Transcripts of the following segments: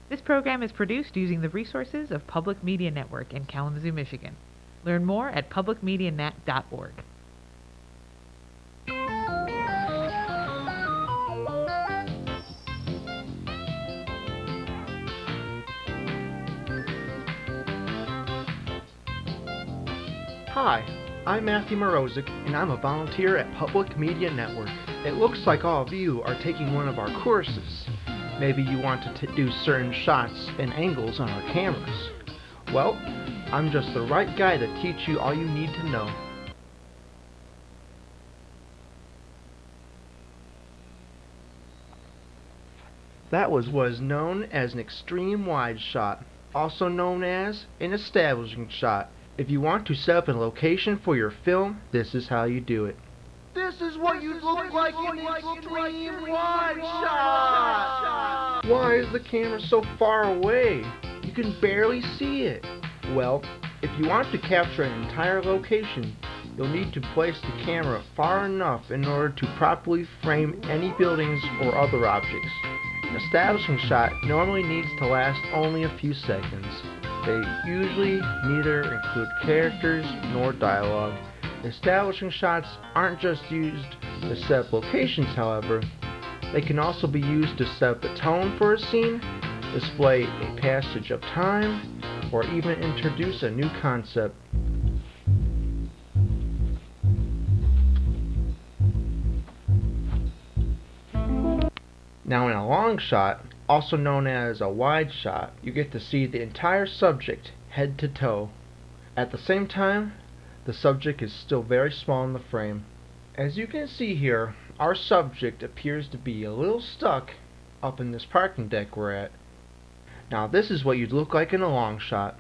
This program is produced using the resources of Public Media Network in Kalamazoo, Michigan. Learn more at publicmedianet.org. Hi, I'm Matthew Mroczek, and I'm a volunteer at Public Media Network. It looks like all of you are taking one of our courses. Maybe you want to do certain shots and angles on our cameras. Well, I'm just the right guy to teach you all you need to know. That was what is known as an extreme wide shot, also known as an establishing shot. If you want to set up a location for your film, this is how you do it. This is what you look like in an extreme wide shot! Why is the camera so far away? You can barely see it. Well, if you want to capture an entire location, you'll need to place the camera far enough in order to properly frame any buildings or other objects. An establishing shot normally needs to last only a few seconds. They usually neither include characters nor dialogue. Establishing shots aren't just used to set up locations, however. They can also be used to set up the tone for a scene, display a passage of time, or even introduce a new concept. Now in a long shot, also known as a wide shot, you get to see the entire subject head to toe. At the same time, the subject is still very small in the frame. As you can see here, our subject appears to be a little stuck up in this parking deck we're at. Now this is what you'd look like in a long shot.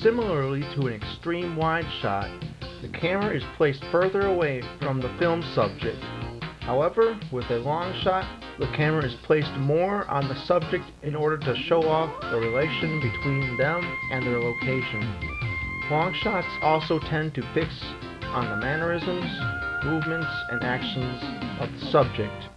Similarly to an extreme wide shot, the camera is placed further away from the film subject. However, with a long shot, the camera is placed more on the subject in order to show off the relation between them and their location. Long shots also tend to fix on the mannerisms, movements, and actions of the subject.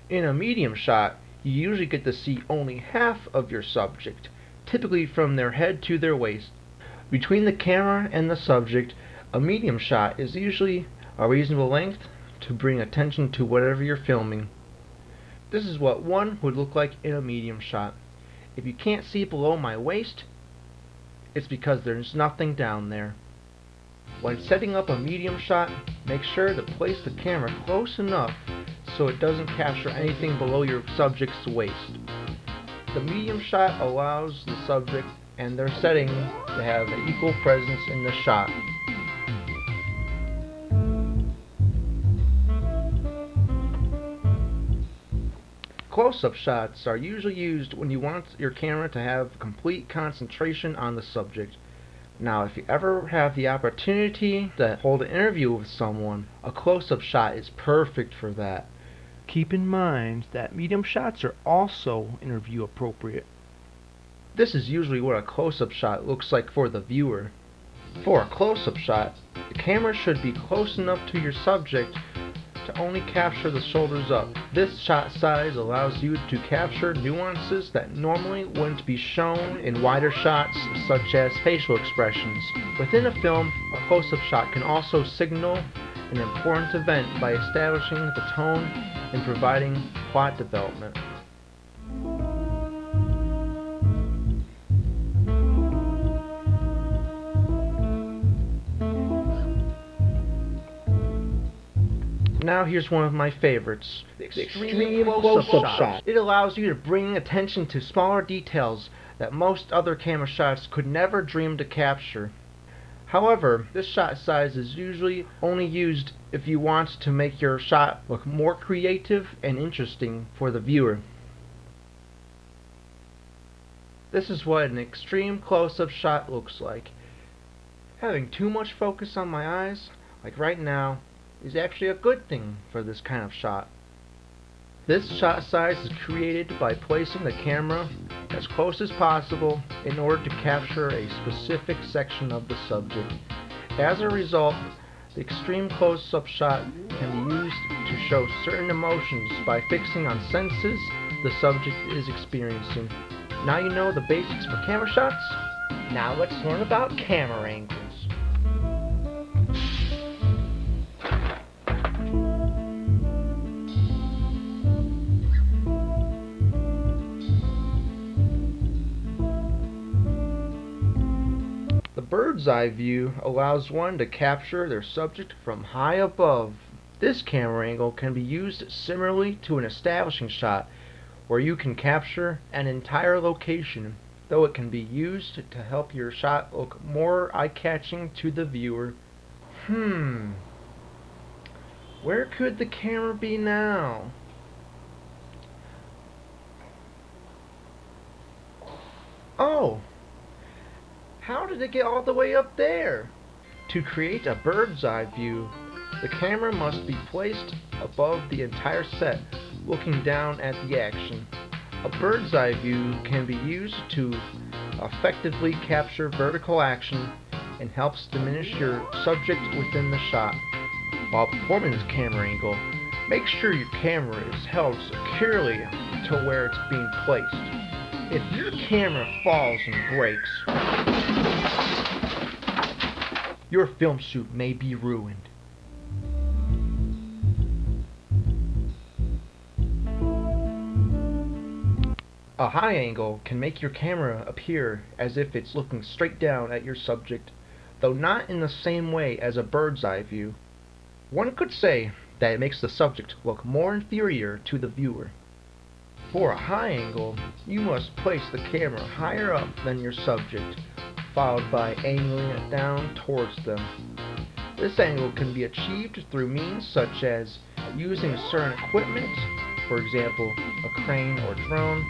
In a medium shot, you usually get to see only half of your subject, typically from their head to their waist. Between the camera and the subject, a medium shot is usually a reasonable length to bring attention to whatever you're filming. This is what one would look like in a medium shot. If you can't see below my waist, it's because there's nothing down there. When setting up a medium shot, make sure to place the camera close enough so it doesn't capture anything below your subject's waist. The medium shot allows the subject and their setting to have an equal presence in the shot. Close-up shots are usually used when you want your camera to have complete concentration on the subject. Now, if you ever have the opportunity to hold an interview with someone, a close-up shot is perfect for that. Keep in mind that medium shots are also interview appropriate. This is usually what a close-up shot looks like for the viewer. For a close-up shot, the camera should be close enough to your subject to only capture the shoulders up. This shot size allows you to capture nuances that normally wouldn't be shown in wider shots, such as facial expressions. Within a film, a close-up shot can also signal an important event by establishing the tone and providing plot development. Now here's one of my favorites, the extreme close-up shot. It allows you to bring attention to smaller details that most other camera shots could never dream to capture. However, this shot size is usually only used if you want to make your shot look more creative and interesting for the viewer. This is what an extreme close-up shot looks like. Having too much focus on my eyes, like right now, is actually a good thing for this kind of shot. This shot size is created by placing the camera as close as possible in order to capture a specific section of the subject. As a result, the extreme close-up shot can be used to show certain emotions by fixing on senses the subject is experiencing. Now you know the basics for camera shots? Now let's learn about camera angles. The bird's eye view allows one to capture their subject from high above. This camera angle can be used similarly to an establishing shot, where you can capture an entire location, though it can be used to help your shot look more eye-catching to the viewer. Where could the camera be now? Oh! How did it get all the way up there? To create a bird's eye view, the camera must be placed above the entire set, looking down at the action. A bird's eye view can be used to effectively capture vertical action and helps diminish your subject within the shot. While performing this camera angle, make sure your camera is held securely to where it's being placed. If your camera falls and breaks, your film shoot may be ruined. A high angle can make your camera appear as if it's looking straight down at your subject, though not in the same way as a bird's eye view. One could say that it makes the subject look more inferior to the viewer. For a high angle, you must place the camera higher up than your subject, followed by angling it down towards them. This angle can be achieved through means such as using certain equipment, for example, a crane or drone,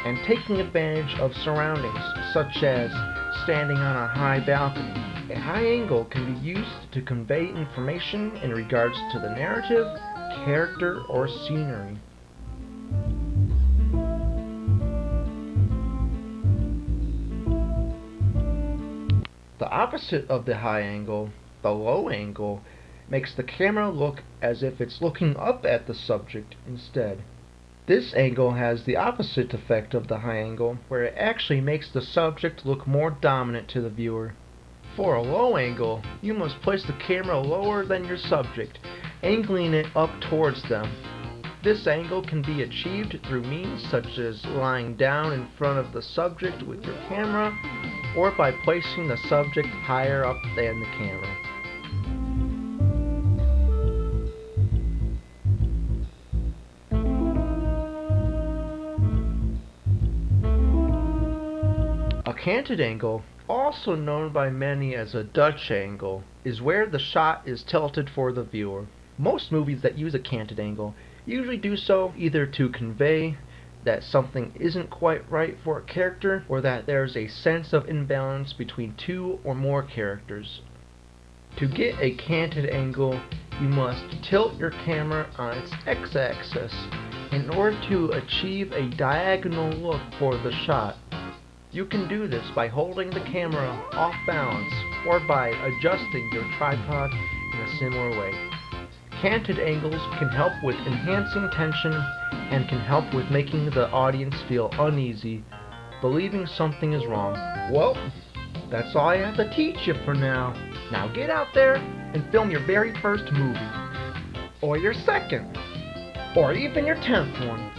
and taking advantage of surroundings, such as standing on a high balcony. A high angle can be used to convey information in regards to the narrative, character, or scenery. The opposite of the high angle, the low angle, makes the camera look as if it's looking up at the subject instead. This angle has the opposite effect of the high angle, where it actually makes the subject look more dominant to the viewer. For a low angle, you must place the camera lower than your subject, angling it up towards them. This angle can be achieved through means such as lying down in front of the subject with your camera, or by placing the subject higher up than the camera. A canted angle, also known by many as a Dutch angle, is where the shot is tilted for the viewer. Most movies that use a canted angle usually do so either to convey that something isn't quite right for a character, or that there's a sense of imbalance between two or more characters. To get a canted angle, you must tilt your camera on its x-axis in order to achieve a diagonal look for the shot. You can do this by holding the camera off balance, or by adjusting your tripod in a similar way. Canted angles can help with enhancing tension and can help with making the audience feel uneasy, believing something is wrong. Well, that's all I have to teach you for now. Now get out there and film your very first movie, or your second, or even your 10th one.